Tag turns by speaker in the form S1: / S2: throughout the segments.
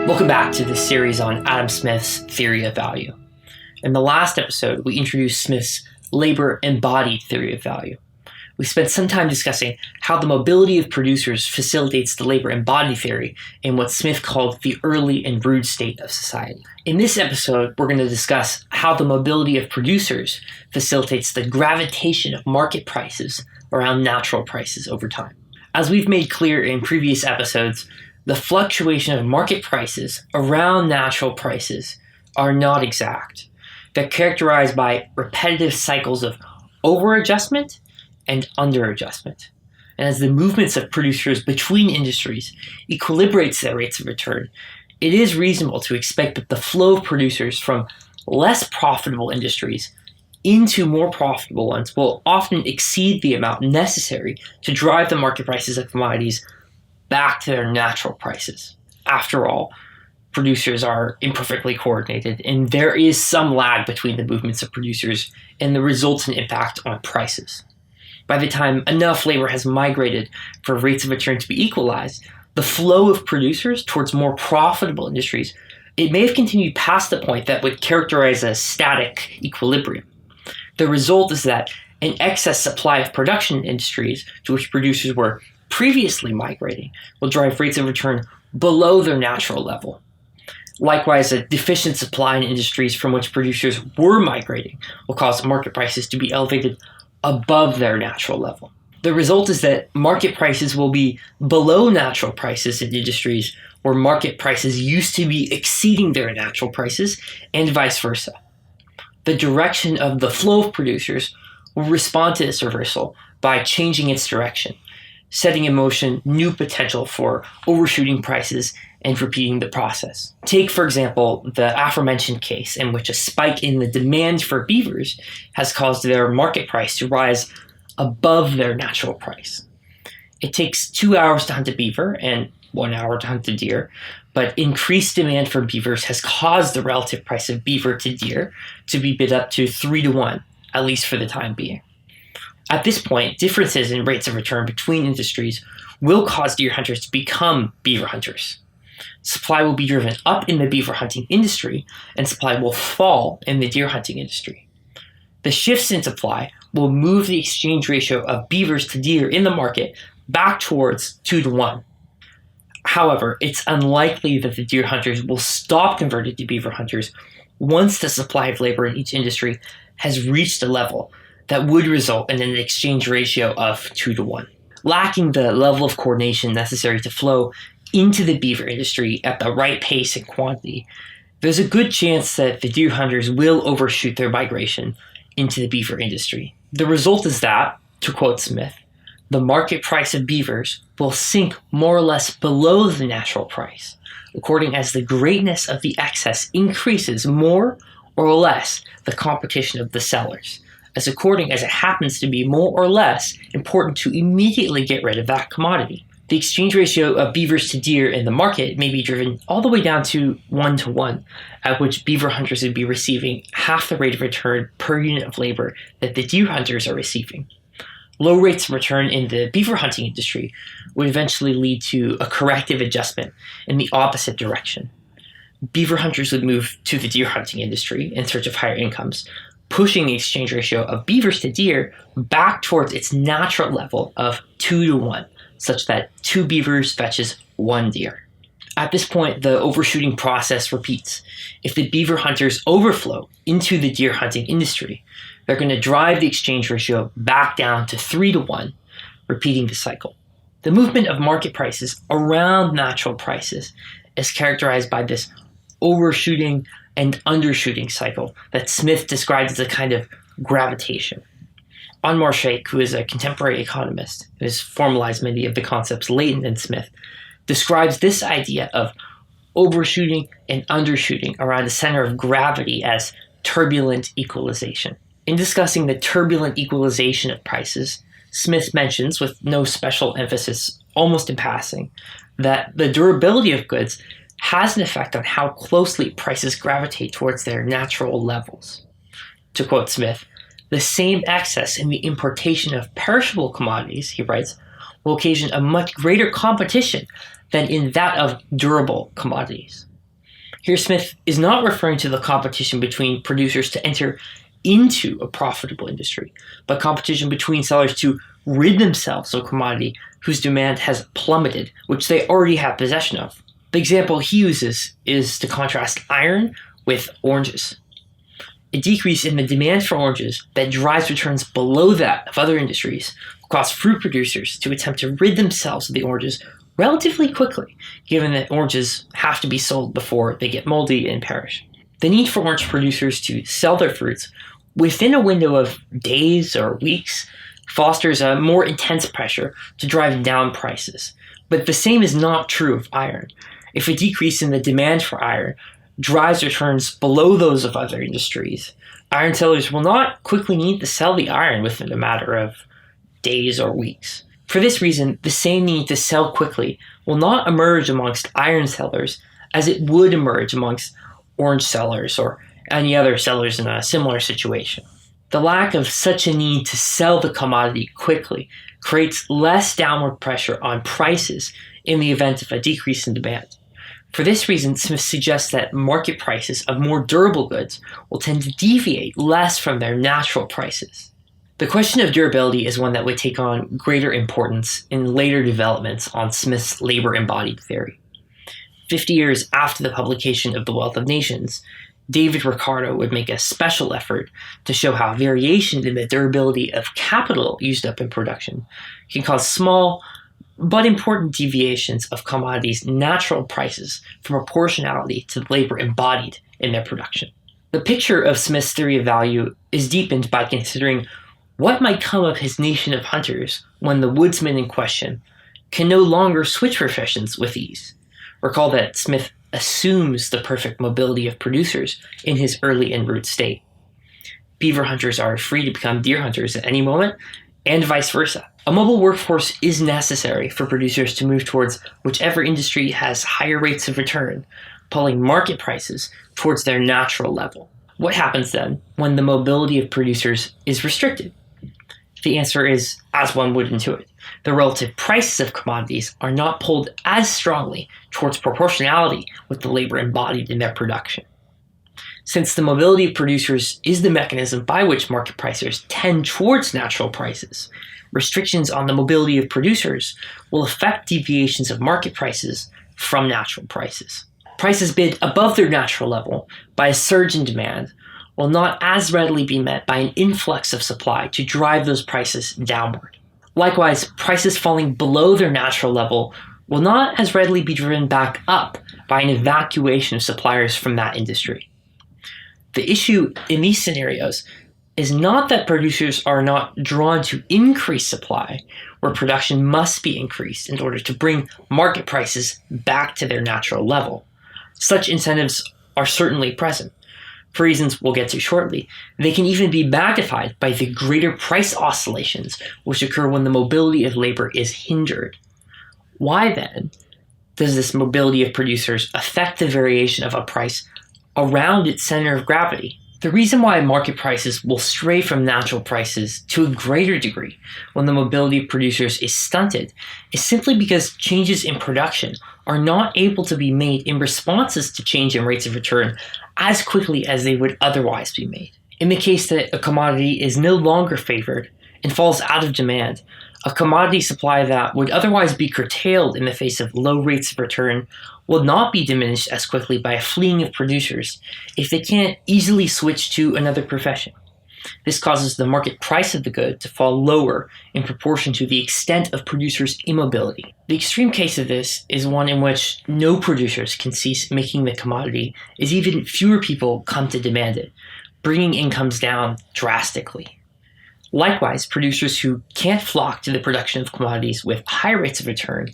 S1: Welcome back to this series on Adam Smith's theory of value. In the last episode, we introduced Smith's labor-embodied theory of value. We spent some time discussing how the mobility of producers facilitates the labor-embodied theory in what Smith called the early and rude state of society. In this episode, we're going to discuss how the mobility of producers facilitates the gravitation of market prices around natural prices over time. As we've made clear in previous episodes, the fluctuation of market prices around natural prices are not exact. They're characterized by repetitive cycles of over-adjustment and under-adjustment. And as the movements of producers between industries equilibrates their rates of return, it is reasonable to expect that the flow of producers from less profitable industries into more profitable ones will often exceed the amount necessary to drive the market prices of commodities back to their natural prices. After all, producers are imperfectly coordinated, and there is some lag between the movements of producers and the resultant impact on prices. By the time enough labor has migrated for rates of return to be equalized, the flow of producers towards more profitable industries, it may have continued past the point that would characterize a static equilibrium. The result is that an excess supply of production industries to which producers were previously migrating will drive rates of return below their natural level. Likewise, a deficient supply in industries from which producers were migrating will cause market prices to be elevated above their natural level. The result is that market prices will be below natural prices in industries where market prices used to be exceeding their natural prices, and vice versa. The direction of the flow of producers will respond to this reversal by changing its direction, setting in motion new potential for overshooting prices and repeating the process. Take, for example, the aforementioned case in which a spike in the demand for beavers has caused their market price to rise above their natural price. It takes 2 hours to hunt a beaver and 1 hour to hunt a deer, but increased demand for beavers has caused the relative price of beaver to deer to be bid up to 3-to-1, at least for the time being. At this point, differences in rates of return between industries will cause deer hunters to become beaver hunters. Supply will be driven up in the beaver hunting industry, and supply will fall in the deer hunting industry. The shifts in supply will move the exchange ratio of beavers to deer in the market back towards 2-to-1. However, it's unlikely that the deer hunters will stop converting to beaver hunters once the supply of labor in each industry has reached a level that would result in an exchange ratio of 2-to-1. Lacking the level of coordination necessary to flow into the beaver industry at the right pace and quantity, there's a good chance that the deer hunters will overshoot their migration into the beaver industry. The result is that, to quote Smith, the market price of beavers will sink more or less below the natural price, according as the greatness of the excess increases more or less the competition of the sellers, as according as it happens to be more or less important to immediately get rid of that commodity. The exchange ratio of beavers to deer in the market may be driven all the way down to 1-to-1, at which beaver hunters would be receiving half the rate of return per unit of labor that the deer hunters are receiving. Low rates of return in the beaver hunting industry would eventually lead to a corrective adjustment in the opposite direction. Beaver hunters would move to the deer hunting industry in search of higher incomes, pushing the exchange ratio of beavers to deer back towards its natural level of 2-to-1, such that 2 beavers fetches 1 deer. At this point, the overshooting process repeats. If the beaver hunters overflow into the deer hunting industry, they're going to drive the exchange ratio back down to 3-to-1, repeating the cycle. The movement of market prices around natural prices is characterized by this overshooting and undershooting cycle that Smith describes as a kind of gravitation. Anne Marchais, who is a contemporary economist and has formalized many of the concepts latent in Smith, describes this idea of overshooting and undershooting around the center of gravity as turbulent equalization. In discussing the turbulent equalization of prices, Smith mentions, with no special emphasis, almost in passing, that the durability of goods has an effect on how closely prices gravitate towards their natural levels. To quote Smith, "The same excess in the importation of perishable commodities," he writes, "will occasion a much greater competition than in that of durable commodities." Here, Smith is not referring to the competition between producers to enter into a profitable industry, but competition between sellers to rid themselves of a commodity whose demand has plummeted, which they already have possession of. The example he uses is to contrast iron with oranges. A decrease in the demand for oranges that drives returns below that of other industries will cause fruit producers to attempt to rid themselves of the oranges relatively quickly, given that oranges have to be sold before they get moldy and perish. The need for orange producers to sell their fruits within a window of days or weeks fosters a more intense pressure to drive down prices. But the same is not true of iron. If a decrease in the demand for iron drives returns below those of other industries, iron sellers will not quickly need to sell the iron within a matter of days or weeks. For this reason, the same need to sell quickly will not emerge amongst iron sellers as it would emerge amongst orange sellers or any other sellers in a similar situation. The lack of such a need to sell the commodity quickly creates less downward pressure on prices in the event of a decrease in demand. For this reason, Smith suggests that market prices of more durable goods will tend to deviate less from their natural prices. The question of durability is one that would take on greater importance in later developments on Smith's labor-embodied theory. 50 years after the publication of The Wealth of Nations, David Ricardo would make a special effort to show how variation in the durability of capital used up in production can cause small but important deviations of commodities' natural prices from proportionality to the labor embodied in their production. The picture of Smith's theory of value is deepened by considering what might come of his nation of hunters when the woodsman in question can no longer switch professions with ease. Recall that Smith assumes the perfect mobility of producers in his early en route state. Beaver hunters are free to become deer hunters at any moment, and vice versa. A mobile workforce is necessary for producers to move towards whichever industry has higher rates of return, pulling market prices towards their natural level. What happens then when the mobility of producers is restricted? The answer is, as one would intuit, the relative prices of commodities are not pulled as strongly towards proportionality with the labor embodied in their production. Since the mobility of producers is the mechanism by which market prices tend towards natural prices, restrictions on the mobility of producers will affect deviations of market prices from natural prices. Prices bid above their natural level by a surge in demand will not as readily be met by an influx of supply to drive those prices downward. Likewise, prices falling below their natural level will not as readily be driven back up by an evacuation of suppliers from that industry. The issue in these scenarios is not that producers are not drawn to increase supply, where production must be increased in order to bring market prices back to their natural level. Such incentives are certainly present. For reasons we'll get to shortly, they can even be magnified by the greater price oscillations which occur when the mobility of labor is hindered. Why then does this mobility of producers affect the variation of a price around its center of gravity? The reason why market prices will stray from natural prices to a greater degree when the mobility of producers is stunted is simply because changes in production are not able to be made in responses to change in rates of return as quickly as they would otherwise be made. In the case that a commodity is no longer favored and falls out of demand, a commodity supply that would otherwise be curtailed in the face of low rates of return will not be diminished as quickly by a fleeing of producers if they can't easily switch to another profession. This causes the market price of the good to fall lower in proportion to the extent of producers' immobility. The extreme case of this is one in which no producers can cease making the commodity as even fewer people come to demand it, bringing incomes down drastically. Likewise, producers who can't flock to the production of commodities with high rates of return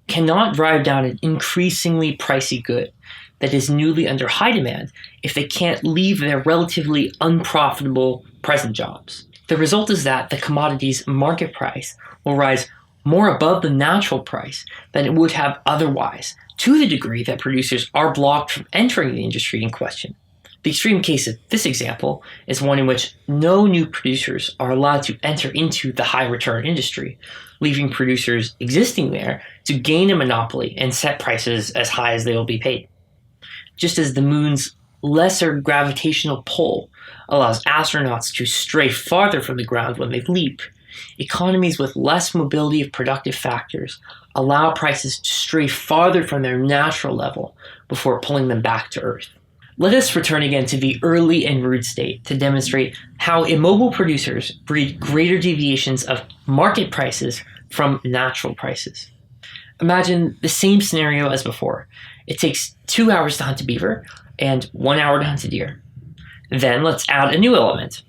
S1: cannot drive down an increasingly pricey good that is newly under high demand if they can't leave their relatively unprofitable present jobs. The result is that the commodity's market price will rise more above the natural price than it would have otherwise, to the degree that producers are blocked from entering the industry in question. The extreme case of this example is one in which no new producers are allowed to enter into the high return industry, leaving producers existing there to gain a monopoly and set prices as high as they will be paid. Just as the moon's lesser gravitational pull allows astronauts to stray farther from the ground when they leap, economies with less mobility of productive factors allow prices to stray farther from their natural level before pulling them back to Earth. Let us return again to the early and rude state to demonstrate how immobile producers breed greater deviations of market prices from natural prices. Imagine the same scenario as before. It takes 2 hours to hunt a beaver and 1 hour to hunt a deer. Then let's add a new element.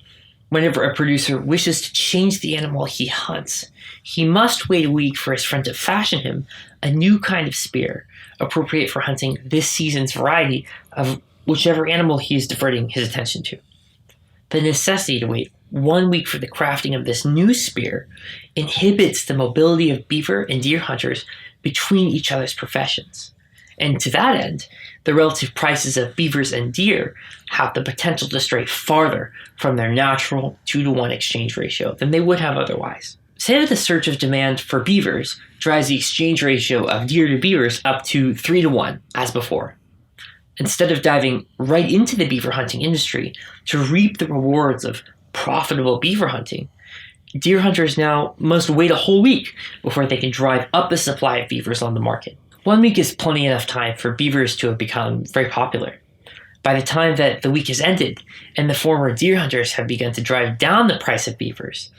S1: Whenever a producer wishes to change the animal he hunts, he must wait a week for his friend to fashion him a new kind of spear, appropriate for hunting this season's variety of whichever animal he is diverting his attention to. The necessity to wait 1 week for the crafting of this new spear inhibits the mobility of beaver and deer hunters between each other's professions. And to that end, the relative prices of beavers and deer have the potential to stray farther from their natural 2-to-1 exchange ratio than they would have otherwise. Say that the surge of demand for beavers drives the exchange ratio of deer to beavers up to 3-to-1, as before. Instead of diving right into the beaver hunting industry to reap the rewards of profitable beaver hunting, deer hunters now must wait a whole week before they can drive up the supply of beavers on the market. 1 week is plenty enough time for beavers to have become very popular. By the time that the week has ended and the former deer hunters have begun to drive down the price of beavers,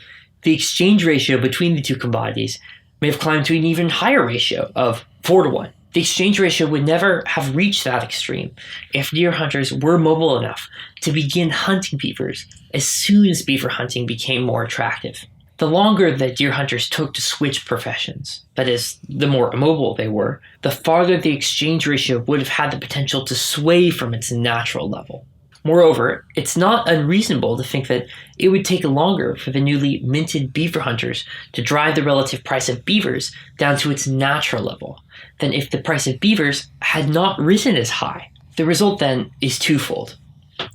S1: the exchange ratio between the two commodities may have climbed to an even higher ratio of 4-to-1. The exchange ratio would never have reached that extreme if deer hunters were mobile enough to begin hunting beavers as soon as beaver hunting became more attractive. The longer that deer hunters took to switch professions, that is, the more immobile they were, the farther the exchange ratio would have had the potential to sway from its natural level. Moreover, it's not unreasonable to think that it would take longer for the newly minted beaver hunters to drive the relative price of beavers down to its natural level than if the price of beavers had not risen as high. The result then is twofold.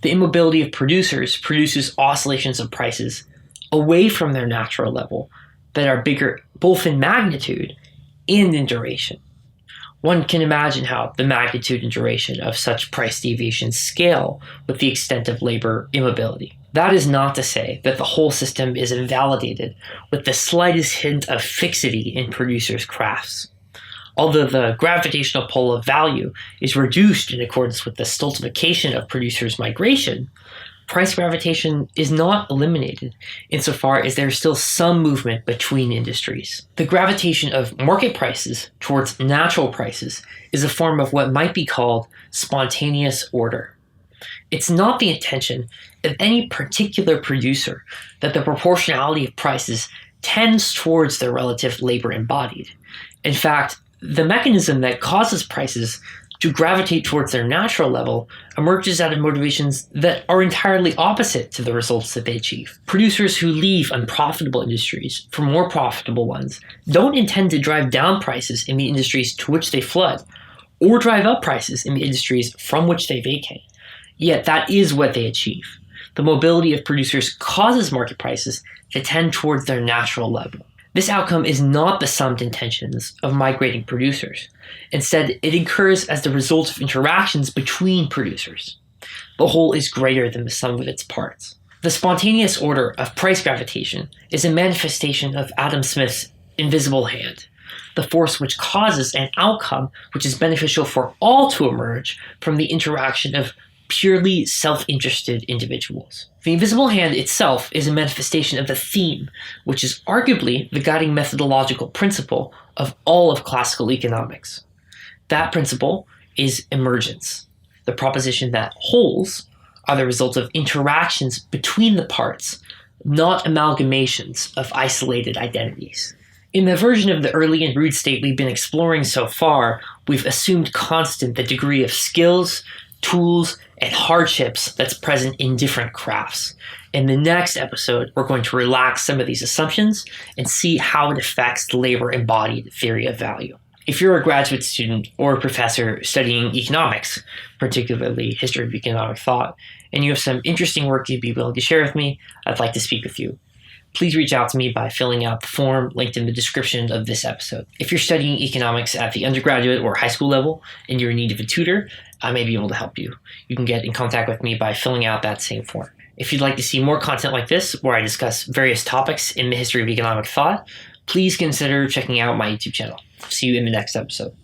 S1: The immobility of producers produces oscillations of prices away from their natural level that are bigger both in magnitude and in duration. One can imagine how the magnitude and duration of such price deviations scale with the extent of labor immobility. That is not to say that the whole system is invalidated with the slightest hint of fixity in producers' crafts. Although the gravitational pull of value is reduced in accordance with the stultification of producers' migration, price gravitation is not eliminated insofar as there is still some movement between industries. The gravitation of market prices towards natural prices is a form of what might be called spontaneous order. It's not the intention of any particular producer that the proportionality of prices tends towards their relative labor embodied. In fact, the mechanism that causes prices to gravitate towards their natural level emerges out of motivations that are entirely opposite to the results that they achieve. Producers who leave unprofitable industries for more profitable ones don't intend to drive down prices in the industries to which they flood, or drive up prices in the industries from which they vacate. Yet that is what they achieve. The mobility of producers causes market prices to tend towards their natural level. This outcome is not the summed intentions of migrating producers. Instead, it occurs as the result of interactions between producers. The whole is greater than the sum of its parts. The spontaneous order of price gravitation is a manifestation of Adam Smith's invisible hand, the force which causes an outcome which is beneficial for all to emerge from the interaction of purely self-interested individuals. The invisible hand itself is a manifestation of the theme, which is arguably the guiding methodological principle of all of classical economics. That principle is emergence, the proposition that wholes are the result of interactions between the parts, not amalgamations of isolated identities. In the version of the early and rude state we've been exploring so far, we've assumed constant the degree of skills, tools, and hardships that's present in different crafts. In the next episode, we're going to relax some of these assumptions and see how it affects the labor-embodied theory of value. If you're a graduate student or a professor studying economics, particularly history of economic thought, and you have some interesting work you'd be willing to share with me, I'd like to speak with you. please reach out to me by filling out the form linked in the description of this episode. If you're studying economics at the undergraduate or high school level and you're in need of a tutor, I may be able to help you. You can get in contact with me by filling out that same form. If you'd like to see more content like this, where I discuss various topics in the history of economic thought, please consider checking out my YouTube channel. See you in the next episode.